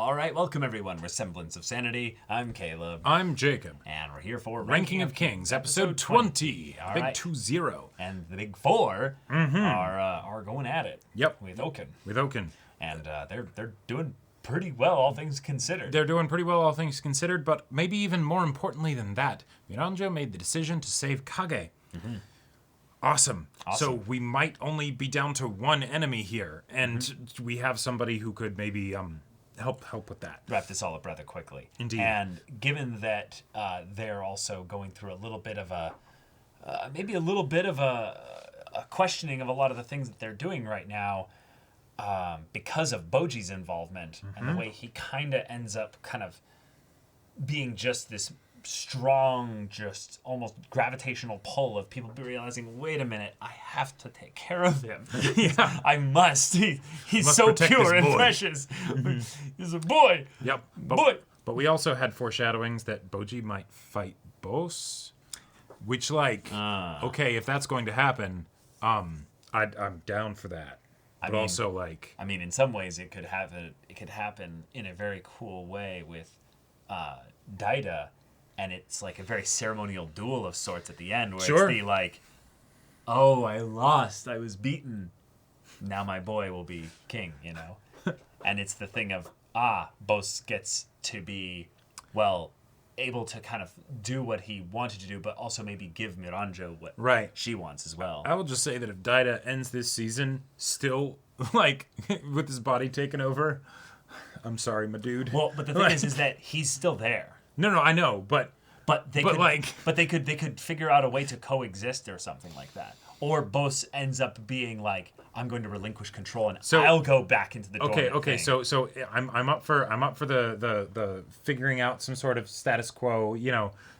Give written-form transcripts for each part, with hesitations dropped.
All right, welcome everyone. We're Semblance of Sanity. I'm Caleb. I'm Jacob. And we're here for Ranking of Kings, episode 20. All Big right. 2-0. And the big four are going at it. Yep. With Oaken. And they're doing pretty well, all things considered. they're doing pretty well, all things considered, but maybe even more importantly than that, Miranjo made the decision to save Kage. Awesome. So we might only be down to one enemy here, and we have somebody who could maybe help with that. Wrap this all up rather quickly. Indeed. And given that they're also going through a little bit of a questioning of a lot of the things that they're doing right now, because of Boji's involvement and the way he kind of ends up kind of being just this strong, just almost gravitational pull of people realizing, wait a minute, I have to take care of him. Yeah. I must. He's Must so protect pure this and boy. precious. He's a boy. Yep. Boy. But we also had foreshadowings that Boji might fight Bos, which, okay, if that's going to happen, I'm down for that. But I mean, in some ways, it could happen in a very cool way with Daida, and it's like a very ceremonial duel of sorts at the end, where Sure. it's the oh, I lost, I was beaten, now my boy will be king, you know? And it's the thing of, Bos gets to be, able to kind of do what he wanted to do, but also maybe give Miranjo what she wants as well. I will just say that if Daida ends this season still, with his body taken over, I'm sorry, my dude. Well, but the thing is that he's still there. No, I know, but they could figure out a way to coexist or something like that. Or Bos ends up being like, I'm going to relinquish control and I'll go back into the dormant okay. thing. So I'm up for the figuring out some sort of status quo,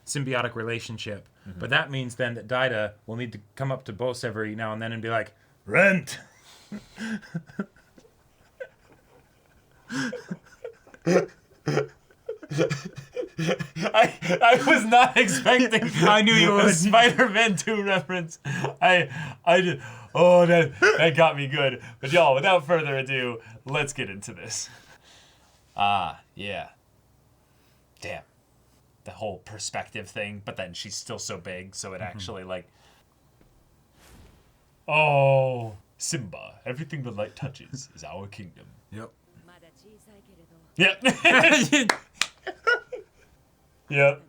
symbiotic relationship. But that means then that Daida will need to come up to Bos every now and then and be like, rent. I was not expecting. I knew you would. Spider-Man 2 reference. I did. Oh, that got me good. But y'all, without further ado, let's get into this. Yeah. Damn. The whole perspective thing, but then she's still so big, so it actually oh, Simba, everything the light touches is our kingdom. Yep. Yep. Yep.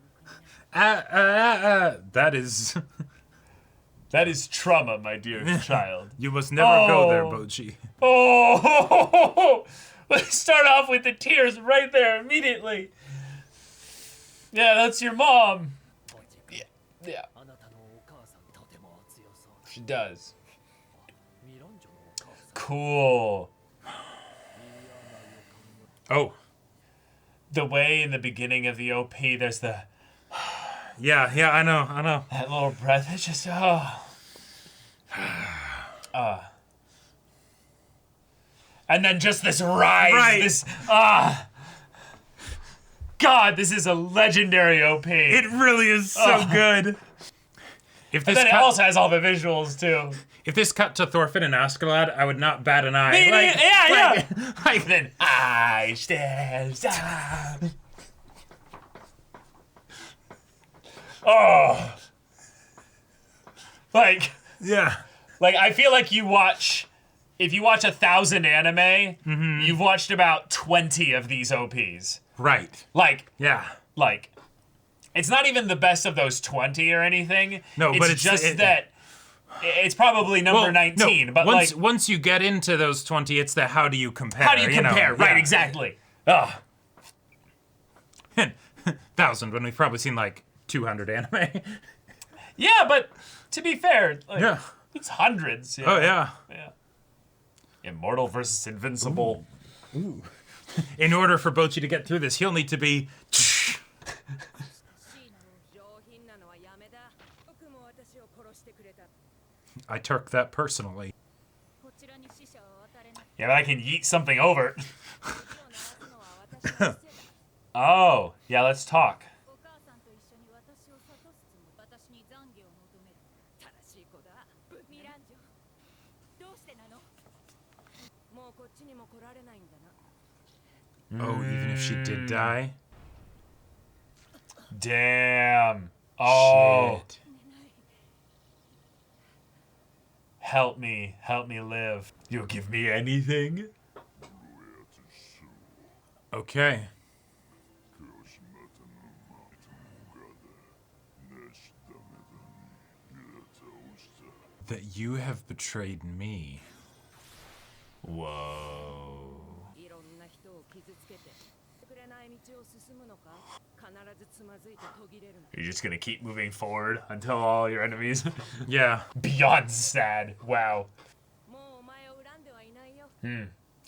That is trauma, my dear child. you must never go there, Boji. Oh, let's start off with the tears right there immediately. Yeah, that's your mom. Yeah. She does. Cool. Oh. The way in the beginning of the OP, there's the... Yeah, I know. That little breath, it's just, And then just this rise, this, God, this is a legendary OP. It really is so good. If this And then it also has all the visuals, too. If this cut to Thorfinn and Askeladd, I would not bat an eye. Yeah. Then I stand. Oh. Yeah. I feel like if you watch 1,000 anime, you've watched about 20 of these OPs. Right. Yeah. It's not even the best of those 20 or anything. No, it's but it's just that it's probably number 19. No, but once you get into those 20, it's the how do you compare? How do you compare? Right, exactly. Ugh. 1,000 when we've probably seen 200 anime. Yeah, but to be fair, it's hundreds. Oh yeah. Immortal versus Invincible. Ooh. In order for Bochi to get through this, he'll need to be. I took that personally. Yeah, but I can yeet something over. Oh, yeah, let's talk. Oh, even if she did die? Damn. Oh. Shit. Help me live. You'll give me anything? Okay. That you have betrayed me. Whoa. You're just gonna keep moving forward until all your enemies... Yeah. Beyond sad. Wow.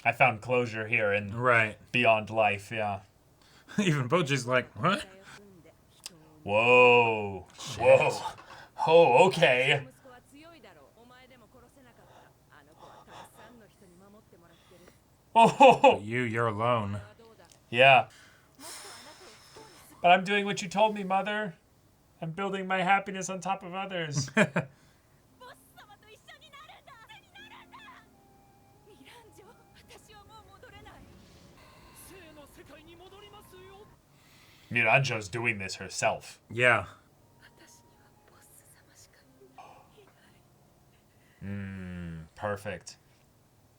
I found closure here in Right. Beyond Life, yeah. Even Boji's like, what? Whoa. Whoa. Oh, okay. Oh, But you're alone. yeah. But I'm doing what you told me, Mother. I'm building my happiness on top of others. Miranjo's doing this herself. Yeah. Perfect.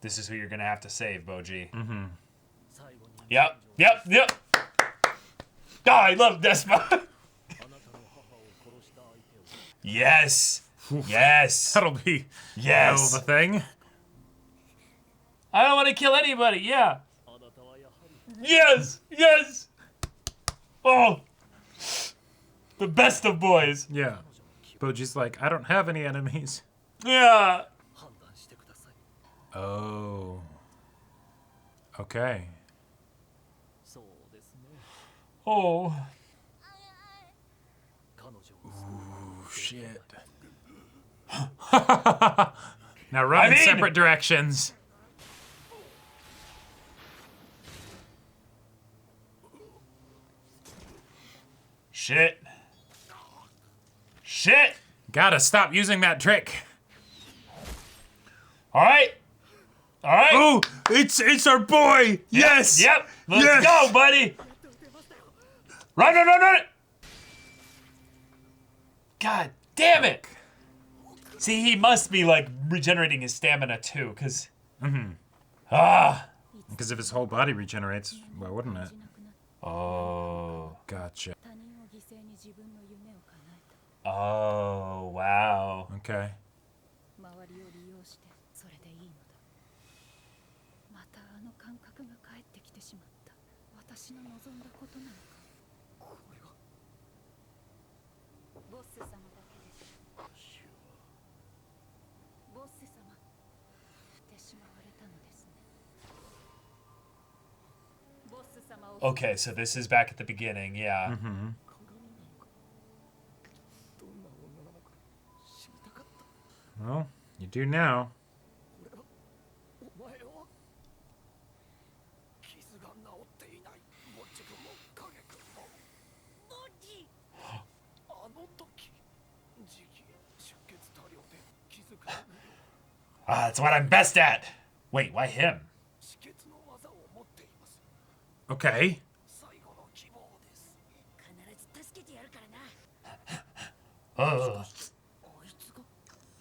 This is who you're gonna have to save, Boji. Mm-hmm. Yep. Oh, I love Despa. Yes. Yes. That'll be Yes. hell of a thing. I don't want to kill anybody. Yeah. Yes. Yes. Oh. The best of boys. Yeah. Boji's like, I don't have any enemies. Yeah. Oh. Okay. Oh. Ooh, shit. Now run in separate directions. Shit. Shit. Gotta stop using that trick. All right. All right. Oh, it's our boy. Yes. Yep. Let's Yes. go, buddy. Run. God damn it. See, he must be, like, regenerating his stamina, too, because... Because if his whole body regenerates, why wouldn't it? Oh. Gotcha. Oh, wow. Okay. Okay, so this is back at the beginning, yeah. Mm-hmm. Well, you do now. Ah, that's what I'm best at. Wait, why him? Okay. Ugh.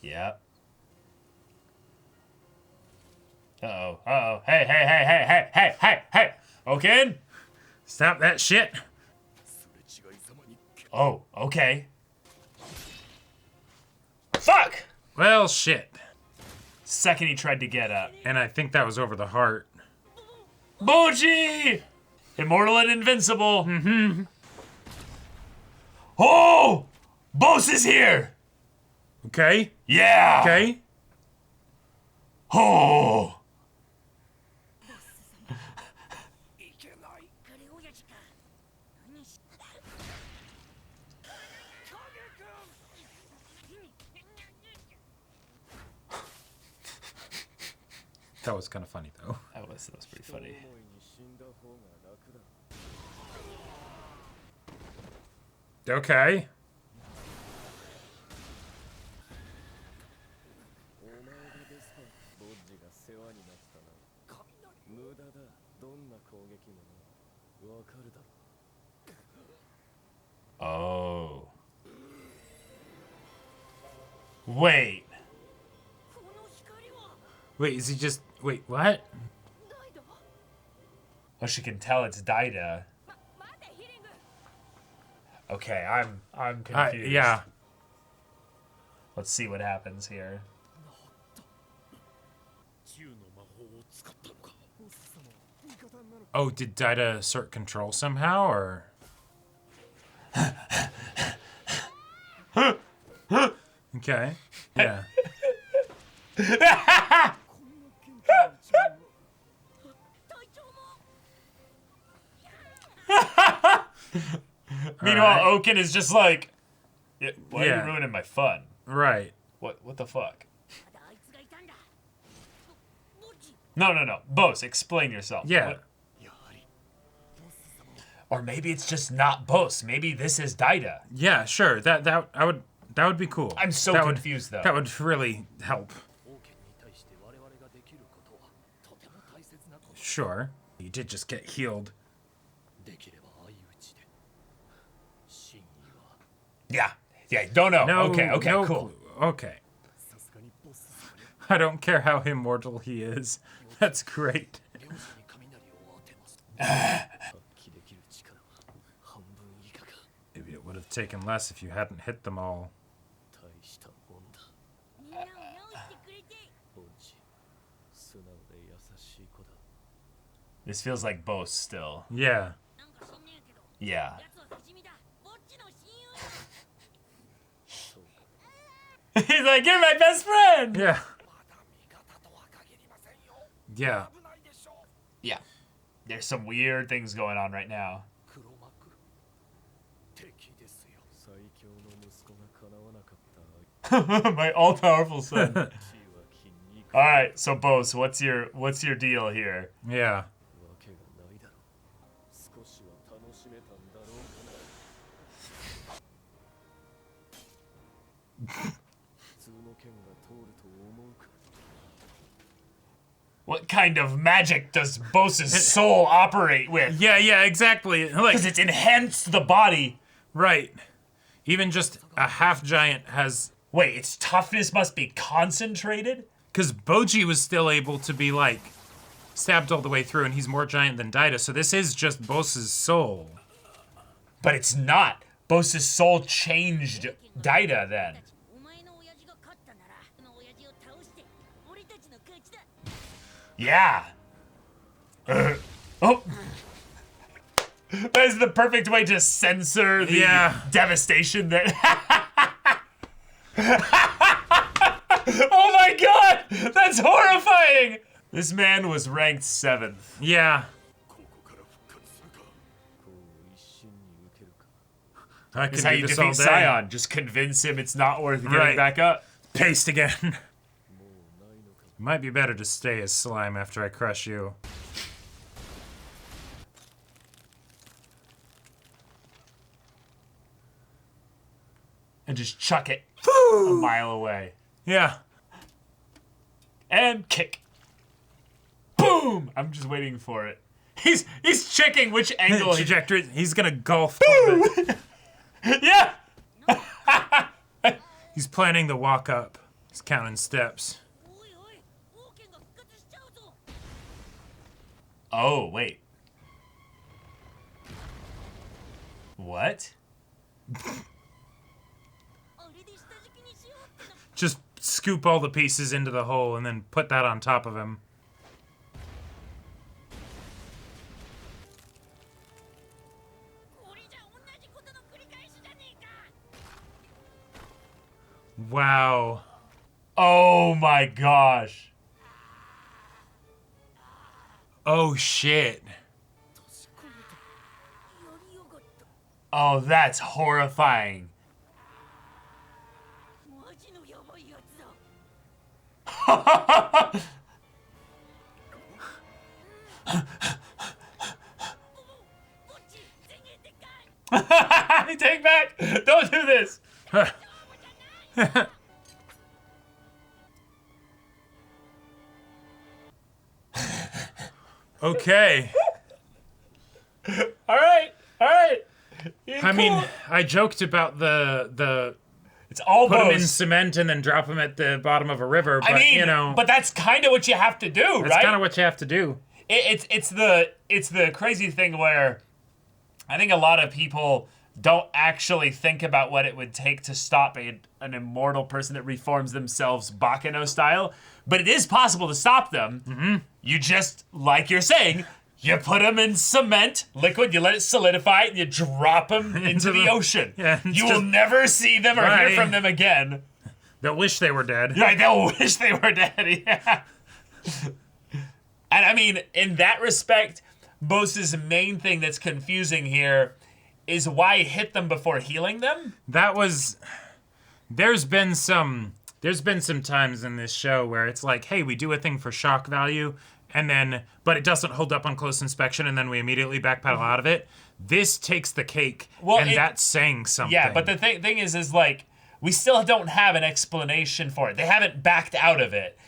Yep. Uh-oh. Hey. Okay. Stop that shit. Oh, okay. Fuck! Well, shit. Second he tried to get up. And I think that was over the heart. Boji! Immortal and invincible. Mm-hmm. Oh! Boss is here! Okay. Yeah! Okay. Oh! That was kind of funny, though. That was pretty funny. Okay. Oh. Wait. Wait, is he just... Wait, what? Oh, she can tell it's Daida. Okay, I'm confused. Yeah. Let's see what happens here. Oh, did Daida assert control somehow, or... Okay. Yeah. Meanwhile, Oaken is just like, why are Yeah. you ruining my fun? Right. What the fuck? No. Bose, explain yourself. Yeah. What? Or maybe it's just not Bose. Maybe this is Daida. Yeah, sure. That would be cool. I'm so That confused, though. That would really help. Sure. You did just get healed. Yeah. Don't know. No, Okay, no cool. clue. Okay. I don't care how immortal he is. That's great. Maybe it would have taken less if you hadn't hit them all. This feels like Bose still. Yeah. Yeah. He's like, you're my best friend! Yeah. Yeah. Yeah. There's some weird things going on right now. My all-powerful son. Alright, so Bose, what's your deal here? Yeah. What kind of magic does Bose's soul operate with? Yeah, exactly. Like, Because it's enhanced the body. right. Even just a half giant has... Wait, its toughness must be concentrated? Because Boji was still able to be, like, stabbed all the way through, and he's more giant than Daida, so this is just Bose's soul. But it's not. Bose's soul changed Daida then. Yeah. Oh. That is the perfect way to censor the devastation that... Oh my god! That's horrifying! This man was ranked 7th. Yeah. I This is can how do you this all defeat day. Scion. Just convince him it's not worth getting Right. back up. Paste again. Might be better to stay as slime after I crush you. And just chuck it a mile away. Yeah. And kick. Boom! I'm just waiting for it. He's checking which angle he... Trajectory. He's gonna golf. It. Yeah! He's planning the walk up. He's counting steps. Oh, wait. What? Just scoop all the pieces into the hole and then put that on top of him. Wow. Oh my gosh. Oh shit. Oh, that's horrifying. Take back! Don't do this! Okay. Alright, I mean, I joked about the it's all put them in bows. cement and then drop them at the bottom of a river. But I mean, you know, but that's kind of what you have to do, right? that's kind of what you have to do. It's the crazy thing where I think a lot of people don't actually think about what it would take to stop an immortal person that reforms themselves Bakano style, but it is possible to stop them. Mm-hmm. You just, like you're saying, you put them in cement, liquid, you let it solidify, and you drop them into the ocean. Yeah, you will never see them or hear from them again. They'll wish they were dead. Right, they'll wish they were dead, yeah. And I mean, in that respect, Bose's main thing that's confusing here is why hit them before healing them? That was... There's been some times in this show where it's like, hey, we do a thing for shock value, and then, but it doesn't hold up on close inspection, and then we immediately backpedal out of it. This takes the cake, and that's saying something. Yeah, but the thing is like, we still don't have an explanation for it. They haven't backed out of it.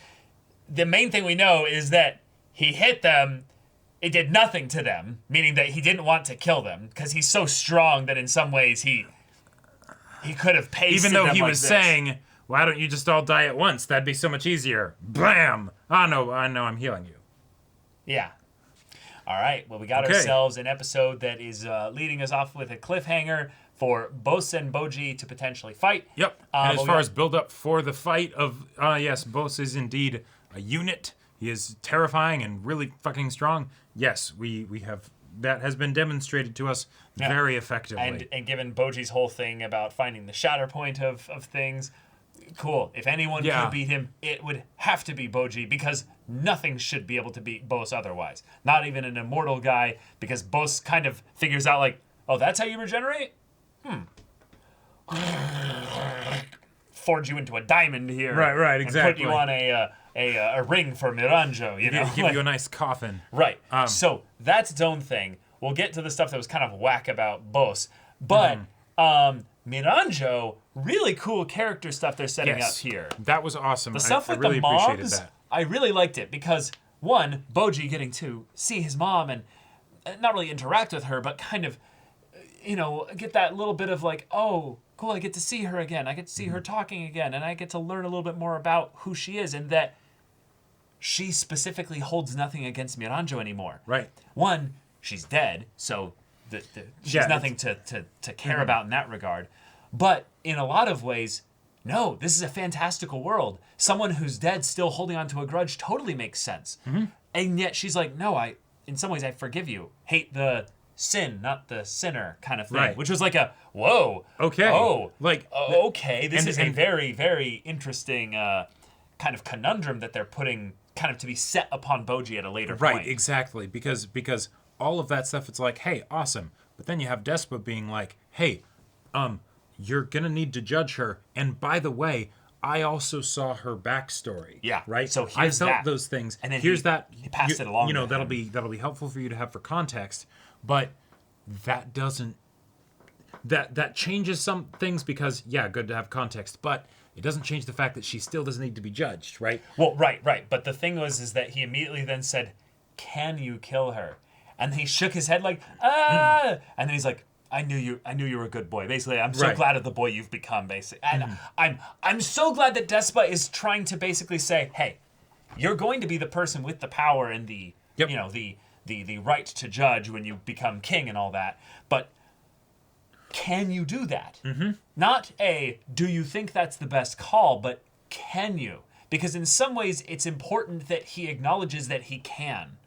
The main thing we know is that he hit them, it did nothing to them, meaning that he didn't want to kill them, because he's so strong that in some ways he could have pasted even though them he like was this. saying, why don't you just all die at once? That'd be so much easier. Blam! I know, I'm healing you. Yeah. All right, well, we got ourselves an episode that is leading us off with a cliffhanger for Bose and Boji to potentially fight. Yep, and as far as build-up for the fight of, yes, Bose is indeed a unit. He is terrifying and really fucking strong. Yes, we have... That has been demonstrated to us very effectively. And given Boji's whole thing about finding the shatter point of things, cool. If anyone could beat him, it would have to be Boji, because nothing should be able to beat Bose otherwise. Not even an immortal guy, because Bose kind of figures out like, oh, that's how you regenerate? Forge you into a diamond here. Right, exactly. And put you on a ring for Miranjo, you know? Give you a nice coffin. Right. So that's its own thing. We'll get to the stuff that was kind of whack about Bose. But Miranjo, really cool character stuff they're setting up here. That was awesome. The stuff with really the moms, appreciated that. I really liked it because, one, Boji getting to see his mom and not really interact with her, but kind of, you know, get that little bit of like, oh, cool, I get to see her again. I get to see her talking again, and I get to learn a little bit more about who she is, and that she specifically holds nothing against Miranjo anymore. Right. One, she's dead, so she's nothing to care about in that regard. But in a lot of ways, no, this is a fantastical world. Someone who's dead still holding on to a grudge totally makes sense. Mm-hmm. And yet she's like, no, in some ways I forgive you. Hate the sin, not the sinner kind of thing. Right. Which was like a, whoa. Okay. Oh. Like, okay. This is a very, very interesting kind of conundrum that they're putting kind of to be set upon Boji at a later point. Right, exactly. Because all of that stuff, it's like, hey, awesome. But then you have Despa being like, hey, you're going to need to judge her. And by the way, I also saw her backstory. Yeah. Right? So here's I felt that. those things. And then he passed it along. You know, to that'll him. be helpful for you to have for context. But that doesn't... That changes some things because, yeah, good to have context. But it doesn't change the fact that she still doesn't need to be judged, right? Well, right. But the thing is that he immediately then said, can you kill her? And he shook his head like, ah! And then he's like, I knew you were a good boy. Basically, I'm so glad of the boy you've become, basically. And I'm so glad that Despa is trying to basically say, hey, you're going to be the person with the power and the you know, the right to judge when you become king and all that. But can you do that? Mm-hmm. Not do you think that's the best call, but can you? Because in some ways, it's important that he acknowledges that he can.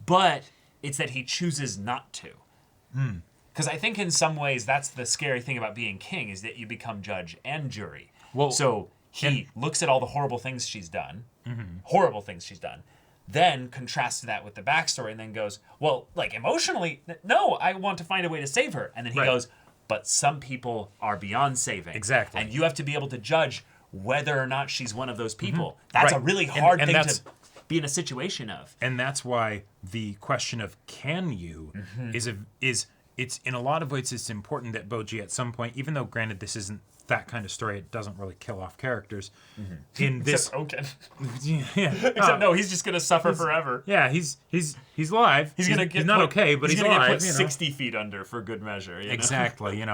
But it's that he chooses not to. Because I think in some ways, that's the scary thing about being king, is that you become judge and jury. Well, so he looks at all the horrible things she's done, then contrasts that with the backstory, and then goes, well, like, emotionally, no, I want to find a way to save her. And then he goes, but some people are beyond saving. Exactly. And you have to be able to judge whether or not she's one of those people. That's a really hard thing to be in a situation of. And that's why the question of can you is it's in a lot of ways it's important that Boji at some point, even though granted this isn't that kind of story, it doesn't really kill off characters. In this, Except yeah, Except no, he's just gonna suffer forever. yeah, he's alive. He's gonna get not put, okay, but he's gonna alive. Get put 60 feet under for good measure. Exactly,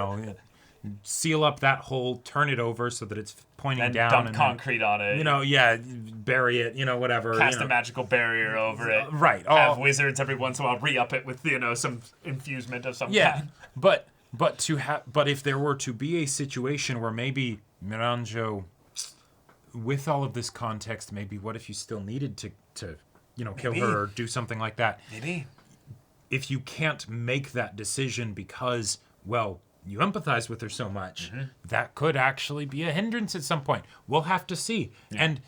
seal up that hole, turn it over so that it's pointing And down, dump and concrete on it. bury it, whatever. Cast a magical barrier over it. Right. Have wizards every once in a while re-up it with some infusement of some kind. But if there were to be a situation where maybe Miranjo, with all of this context, maybe what if you still needed to kill her or do something like that? Maybe. If you can't make that decision because, well, you empathize with her so much, that could actually be a hindrance at some point. We'll have to see. Yeah. And,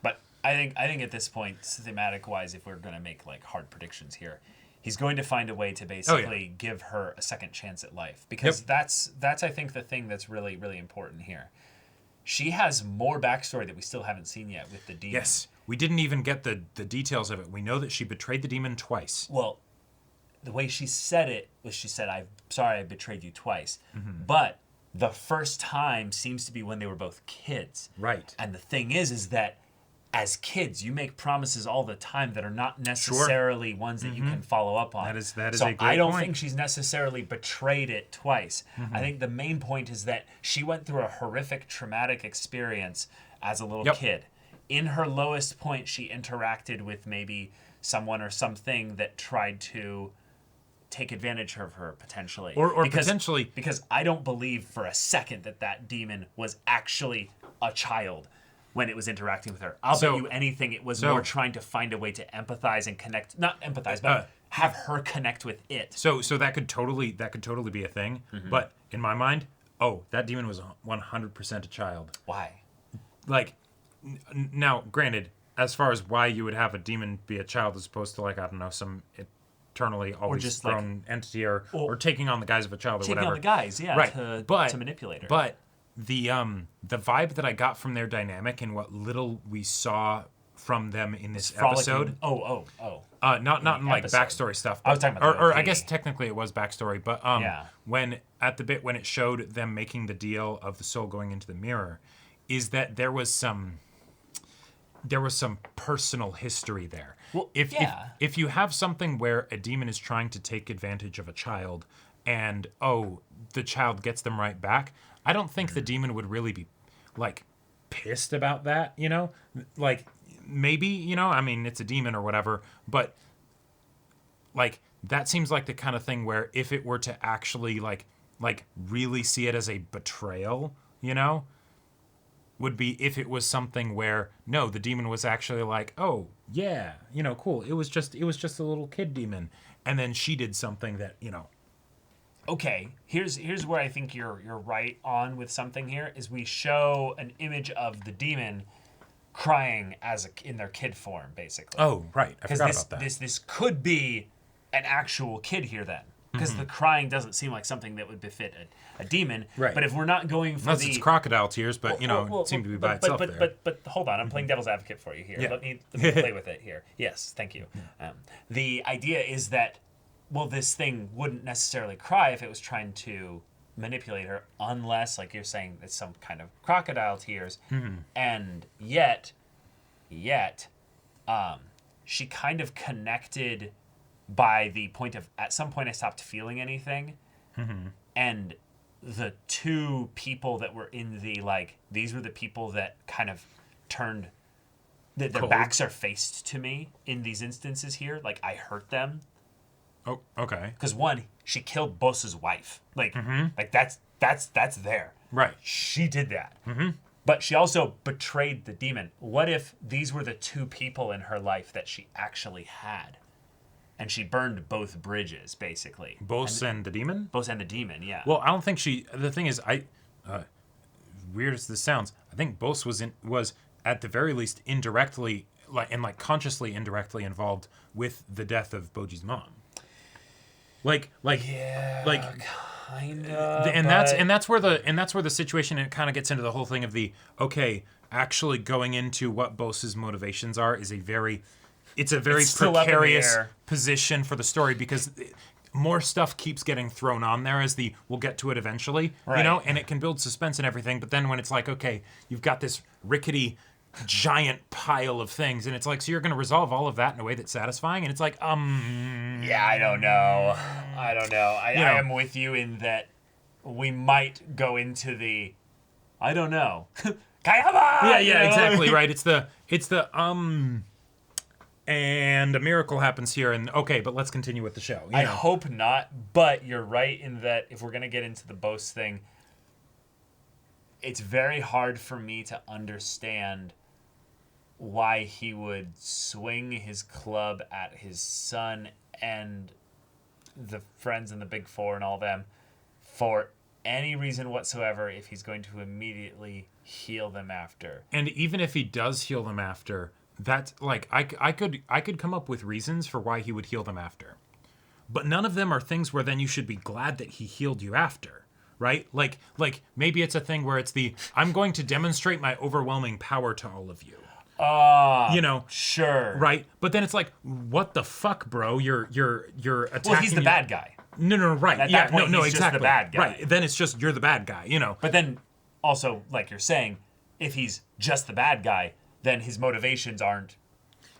But I think at this point, thematic-wise, if we're going to make like hard predictions here, he's going to find a way to basically give her a second chance at life. Because that's I think the thing that's really, really important here. She has more backstory that we still haven't seen yet with the demon. Yes. We didn't even get the details of it. We know that she betrayed the demon twice. Well, the way she said it was she said, "I'm sorry I betrayed you twice." But the first time seems to be when they were both kids. Right. And the thing is that as kids, you make promises all the time that are not necessarily ones that you can follow up on. That is so a great I don't think she's necessarily betrayed it twice. I think the main point is that she went through a horrific, traumatic experience as a little kid. In her lowest point, she interacted with maybe someone or something that tried to take advantage of her potentially. Or potentially. Because I don't believe for a second that demon was actually a child when it was interacting with her. I'll bet you anything it was more trying to find a way to empathize and connect. Not empathize, but have her connect with it. So that could totally be a thing. But in my mind, that demon was 100% a child. Why? Like, now, granted, as far as why you would have a demon be a child as opposed to, like, I don't know, some eternally always just grown entity or taking on the guise of a child or taking whatever. on the guise, right. to manipulate her. But the vibe that I got from their dynamic and what little we saw from them in this episode. Not in like backstory stuff. But, I was talking about or I guess technically it was backstory, but when it showed them making the deal of the soul going into the mirror, is that there was some personal history there. Well, if you have something where a demon is trying to take advantage of a child and the child gets them right back, I don't think the demon would really be like pissed about that, like maybe, I mean, it's a demon or whatever, but like that seems like the kind of thing where if it were to actually like really see it as a betrayal, would be if it was something where no, the demon was actually like, oh yeah, cool. It was just a little kid demon, and then she did something that Okay, here's where I think you're right on with something here. Is we show an image of the demon crying in their kid form, basically. Oh right, I forgot about that. This could be an actual kid here then. Because the crying doesn't seem like something that would befit a demon. Right. But if we're not going for unless it's crocodile tears, but it seemed to be by itself there. But hold on, I'm playing devil's advocate for you here. Yeah. Let me play with it here. Yes, thank you. The idea is that, well, this thing wouldn't necessarily cry if it was trying to manipulate her, unless, like you're saying, it's some kind of crocodile tears. And yet, she kind of connected by the point of, at some point I stopped feeling anything. And the two people that were in the, like, these were the people that kind of turned, their backs are faced to me in these instances here. Like, I hurt them. Oh, okay. Because one, she killed Boss's wife. Like, like that's there. Right. She did that. But she also betrayed the demon. What if these were the two people in her life that she actually had? And she burned both bridges, basically. Boss and the demon? Boss and the demon, yeah. Well, I don't think the thing is, weird as this sounds, I think Boss was at the very least indirectly, consciously indirectly involved with the death of Boji's mom. Kind of. And that's where the situation, it kind of gets into the whole thing of actually going into what Boss's motivations are is a very precarious position for the story, because more stuff keeps getting thrown on there as we'll get to it eventually, Right. and it can build suspense and everything. But then when it's like, okay, you've got this rickety giant pile of things, and it's like, so you're going to resolve all of that in a way that's satisfying, and it's like, Yeah, I don't know. I am with you in that we might go into the, I don't know. Kayama! Yeah, exactly, right. It's the and a miracle happens here, and okay, but let's continue with the show. I hope not, but you're right in that if we're going to get into the boast thing, it's very hard for me to understand why he would swing his club at his son and the friends in the Big Four and all them for any reason whatsoever if he's going to immediately heal them after. And even if he does heal them after, that's like I could come up with reasons for why he would heal them after, but none of them are things where then you should be glad that he healed you after, right? Like maybe it's a thing where it's I'm going to demonstrate my overwhelming power to all of you. Sure. Right? But then it's like, what the fuck, bro? You're attacking. Well, he's the bad guy. No, right. At that point, he's exactly. just the bad guy. Right. Then it's just you're the bad guy, But then also, like you're saying, if he's just the bad guy, then his motivations aren't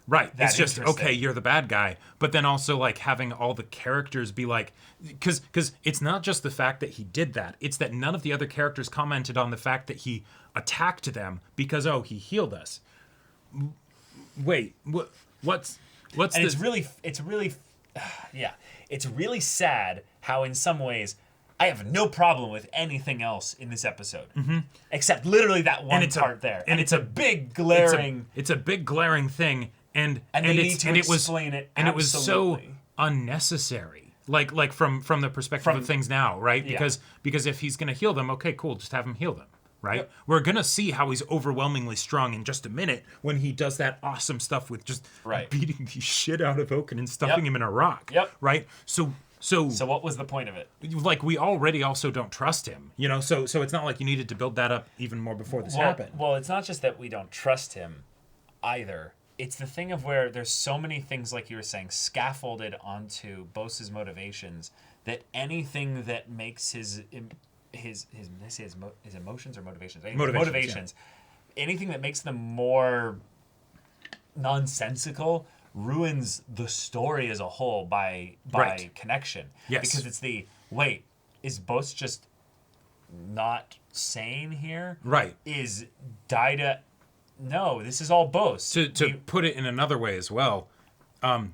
right. that It's just interesting. okay, you're the bad guy. But then also like having all the characters be like, because it's not just the fact that he did that. It's that none of the other characters commented on the fact that he attacked them because he healed us. Wait, what's and the... it's really sad how in some ways I have no problem with anything else in this episode except literally that one part there, and it's a big glaring it's a big glaring thing, and they need it's to and explain it and it was so absolutely. unnecessary, like from the perspective of things now, right? Because if he's gonna heal them, okay, cool, just have him heal them. Right? Yep. We're going to see how he's overwhelmingly strong in just a minute when he does that awesome stuff with just beating the shit out of Oaken and stuffing him in a rock. Yep. Right? So what was the point of it? Like, we already also don't trust him, so it's not like you needed to build that up even more before this happened. Well, it's not just that we don't trust him either. It's the thing of where there's so many things, like you were saying, scaffolded onto Bose's motivations that anything that makes his emotions or motivations? Motivations. Yeah. Anything that makes them more nonsensical ruins the story as a whole by connection. Yes. Because it's is Bose just not sane here? Right. Is Daida... No, this is all Bose. To put it in another way as well,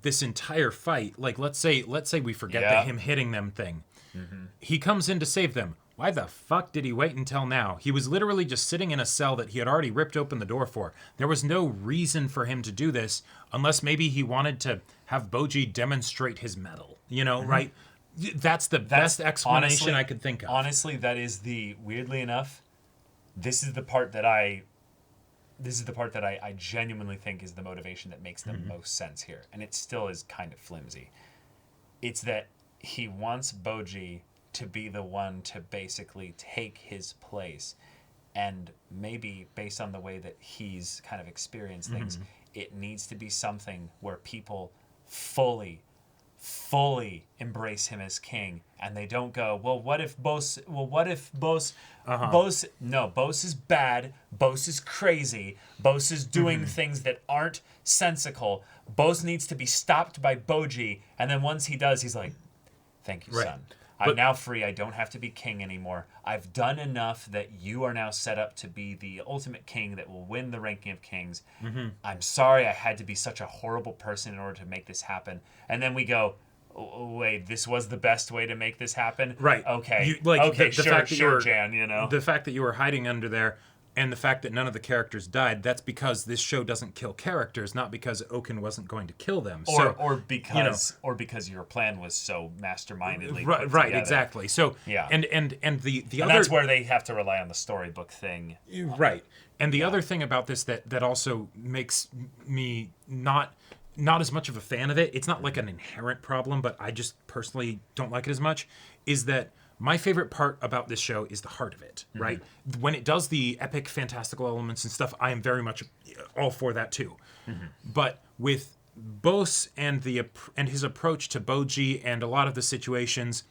this entire fight, like let's say we forget the him hitting them thing. Mm-hmm. He comes in to save them. Why the fuck did he wait until now? He was literally just sitting in a cell that he had already ripped open the door for. There was no reason for him to do this unless maybe he wanted to have Boji demonstrate his mettle. Right? That's the best explanation I could think of. Honestly, that is weirdly enough, this is the part that I genuinely think is the motivation that makes the most sense here. And it still is kind of flimsy. It's that he wants Boji to be the one to basically take his place, and maybe based on the way that he's kind of experienced things, it needs to be something where people fully embrace him as king, and they don't go, Bose is bad, Bose is crazy, Bose is doing things that aren't sensical, Bose needs to be stopped by Boji, and then once he does, he's like, thank you, son. I'm now free. I don't have to be king anymore. I've done enough that you are now set up to be the ultimate king that will win the ranking of kings. I'm sorry I had to be such a horrible person in order to make this happen. And then we go, wait, this was the best way to make this happen? Right. Okay. Sure, Jan, The fact that you were hiding under there and the fact that none of the characters died, that's because this show doesn't kill characters, not because Oaken wasn't going to kill them. Or because your plan was so mastermindedly put right, together. Exactly. So and the other, that's where they have to rely on the storybook thing. Right. And the other thing about this that also makes me not as much of a fan of it, it's not like an inherent problem, but I just personally don't like it as much, is that my favorite part about this show is the heart of it, right? When it does the epic, fantastical elements and stuff, I am very much all for that too. But with Bose and his approach to Boji and a lot of the situations,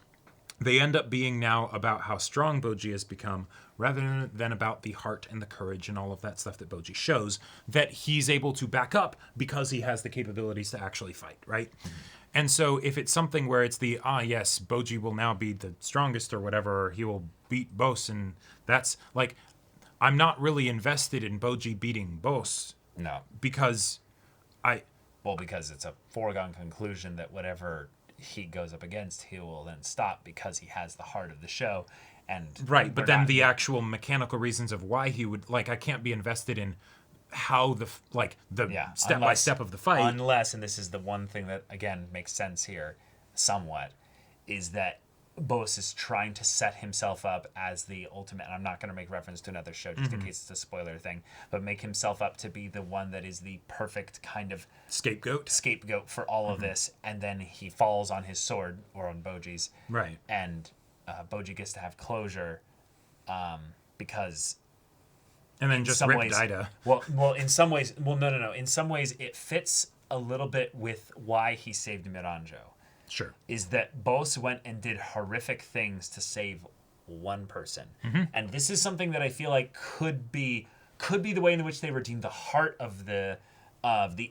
they end up being now about how strong Boji has become, rather than about the heart and the courage and all of that stuff that Boji shows that he's able to back up because he has the capabilities to actually fight, right? And so if it's something where it's yes, Boji will now be the strongest or whatever, or he will beat Bose, and that's like, I'm not really invested in Boji beating Bose. No. Because because it's a foregone conclusion that whatever he goes up against, he will then stop because he has the heart of the show. And right, but then the actual mechanical reasons of why he would, like, I can't be invested in how the step by step of the fight. Unless, and this is the one thing that, again, makes sense here somewhat, is that Bose is trying to set himself up as the ultimate, and I'm not going to make reference to another show just in case it's a spoiler thing, but make himself up to be the one that is the perfect kind of scapegoat for all of this, and then he falls on his sword, or on Boji's, right, and Boji gets to have closure because... And then just rip Daida. Well, in some ways... Well, no. In some ways, it fits a little bit with why he saved Miranjo. Sure. Is that Bose went and did horrific things to save one person. And this is something that I feel like could be the way in which they redeemed the heart of the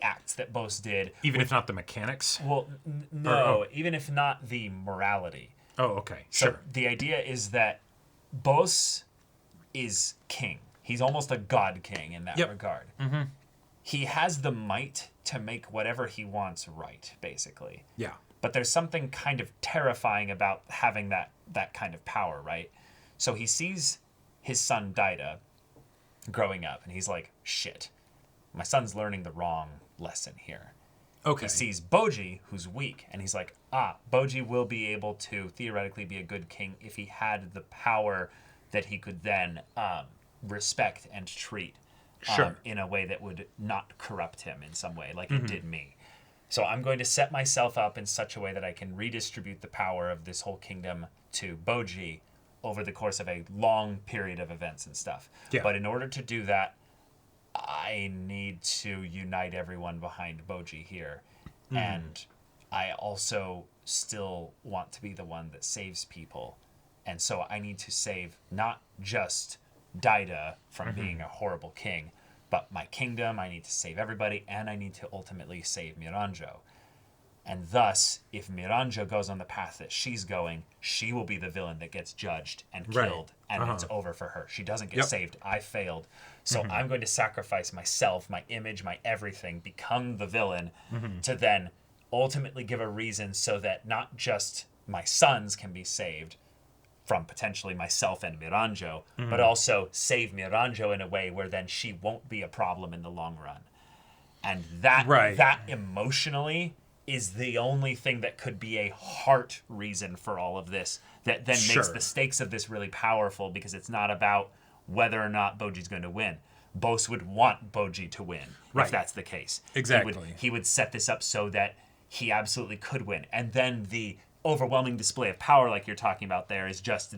acts that Bose did. Even if not the mechanics? Well, no. Even if not the morality. Oh, okay. So sure. the idea is that Bose is king. He's almost a god king in that regard. He has the might to make whatever he wants right, basically. Yeah. But there's something kind of terrifying about having that kind of power, right? So he sees his son Daida growing up, and he's like, shit, my son's learning the wrong lesson here. Okay. He sees Boji, who's weak, and he's like, Boji will be able to theoretically be a good king if he had the power that he could then respect and treat in a way that would not corrupt him in some way, like it did me. So I'm going to set myself up in such a way that I can redistribute the power of this whole kingdom to Boji over the course of a long period of events and stuff. Yeah. But in order to do that, I need to unite everyone behind Boji here. And I also still want to be the one that saves people. And so I need to save not just Daida from being a horrible king, but my kingdom. I need to save everybody, and I need to ultimately save Miranjo. And thus, if Miranjo goes on the path that she's going, she will be the villain that gets judged and killed, and it's over for her. She doesn't get saved. I failed. So I'm going to sacrifice myself, my image, my everything, become the villain, to then ultimately give a reason so that not just my sons can be saved from potentially myself and Miranjo, but also save Miranjo in a way where then she won't be a problem in the long run. And that emotionally is the only thing that could be a heart reason for all of this, that then makes the stakes of this really powerful, because it's not about whether or not Boji's going to win. Bose would want Boji to win, if that's the case. Exactly. He would set this up so that he absolutely could win. And then the overwhelming display of power, like you're talking about there, is just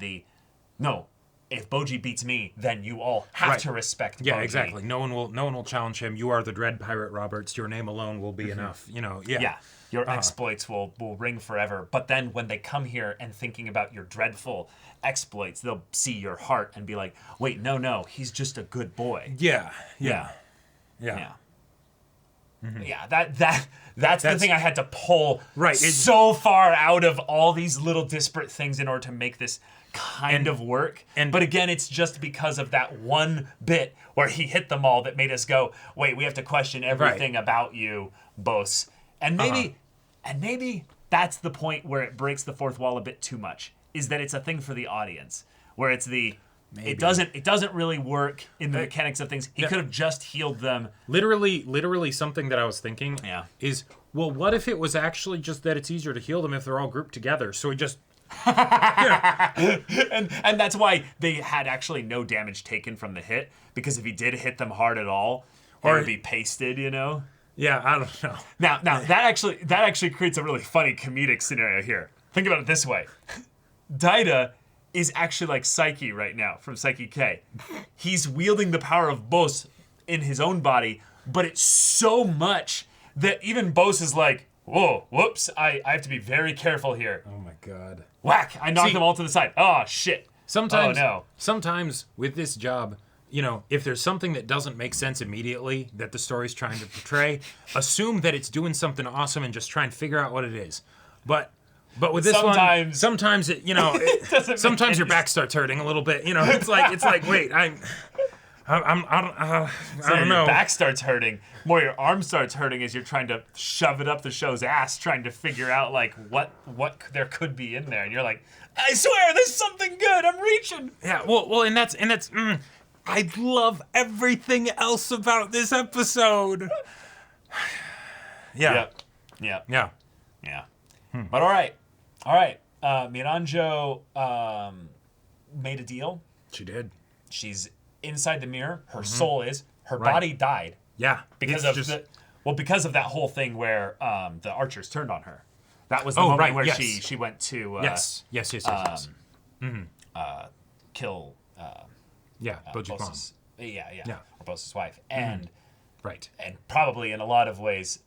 if Boji beats me, then you all have to respect Boji. Yeah, exactly. No one will challenge him. You are the Dread Pirate Roberts. Your name alone will be enough. Yeah. Your exploits will ring forever. But then when they come here and thinking about your dreadful exploits, they'll see your heart and be like, wait, no, he's just a good boy. Yeah. That's the thing I had to pull so far out of all these little disparate things in order to make this kind of work. But again, it's just because of that one bit where he hit them all that made us go, wait, we have to question everything about you, Bose. And maybe that's the point where it breaks the fourth wall a bit too much, is that it's a thing for the audience, where it's it doesn't really work in the mechanics of things. He could have just healed them. Literally something that I was thinking is, well, what if it was actually just that it's easier to heal them if they're all grouped together? So he just... and that's why they had actually no damage taken from the hit, because if he did hit them hard at all, it would be pasted, Yeah, I don't know. Now that actually creates a really funny comedic scenario here. Think about it this way. Daida is actually like Psyche right now from Psyche K. He's wielding the power of Bose in his own body, but it's so much that even Bose is like, whoa, whoops, I have to be very careful here. Oh my god. Whack! I knocked them all to the side. Oh, shit. Sometimes, Oh, no. Sometimes with this job, you know, if there's something that doesn't make sense immediately that the story's trying to portray, assume that it's doing something awesome and just try and figure out what it is. But with this one, sometimes it, you know, sometimes your back starts hurting a little bit. You know, it's like wait, I don't know. Your back starts hurting. More, your arm starts hurting as you're trying to shove it up the show's ass, trying to figure out like what there could be in there, and you're like, I swear, there's something good. I'm reaching. Yeah. Well, and that's. I love everything else about this episode. Yeah. But all right. Miranjo made a deal. She did. She's inside the mirror. Her soul is. Her body died. Yeah. Because of that whole thing where the archers turned on her. That was the moment where she went to yes. kill Boji's mom. Or Bose's wife. And right. And probably in a lot of ways,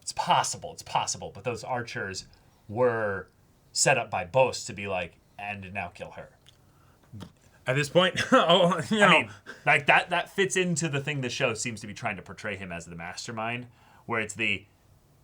it's possible, but those archers were set up by Bose to be like, and now kill her. At this point, I mean, like that fits into the thing the show seems to be trying to portray him as the mastermind, where it's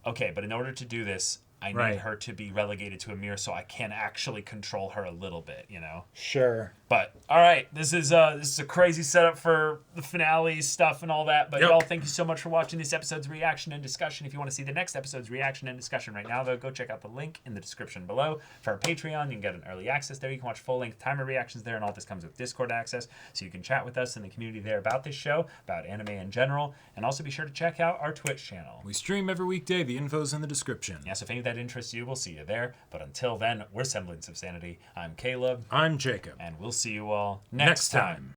okay, but in order to do this, I need her to be relegated to a mirror so I can actually control her a little bit, you know? Sure. But, all right, this is a crazy setup for the finale stuff and all that. But, y'all, thank you so much for watching this episode's reaction and discussion. If you want to see the next episode's reaction and discussion right now, though, go check out the link in the description below. For our Patreon, you can get an early access there. You can watch full-length timer reactions there, and all this comes with Discord access. So you can chat with us in the community there about this show, about anime in general. And also be sure to check out our Twitch channel. We stream every weekday. The info's in the description. Yes, if any of that interests you, we'll see you there. But until then, we're Semblance of Sanity. I'm Caleb. I'm Jacob. And we'll see you all next time.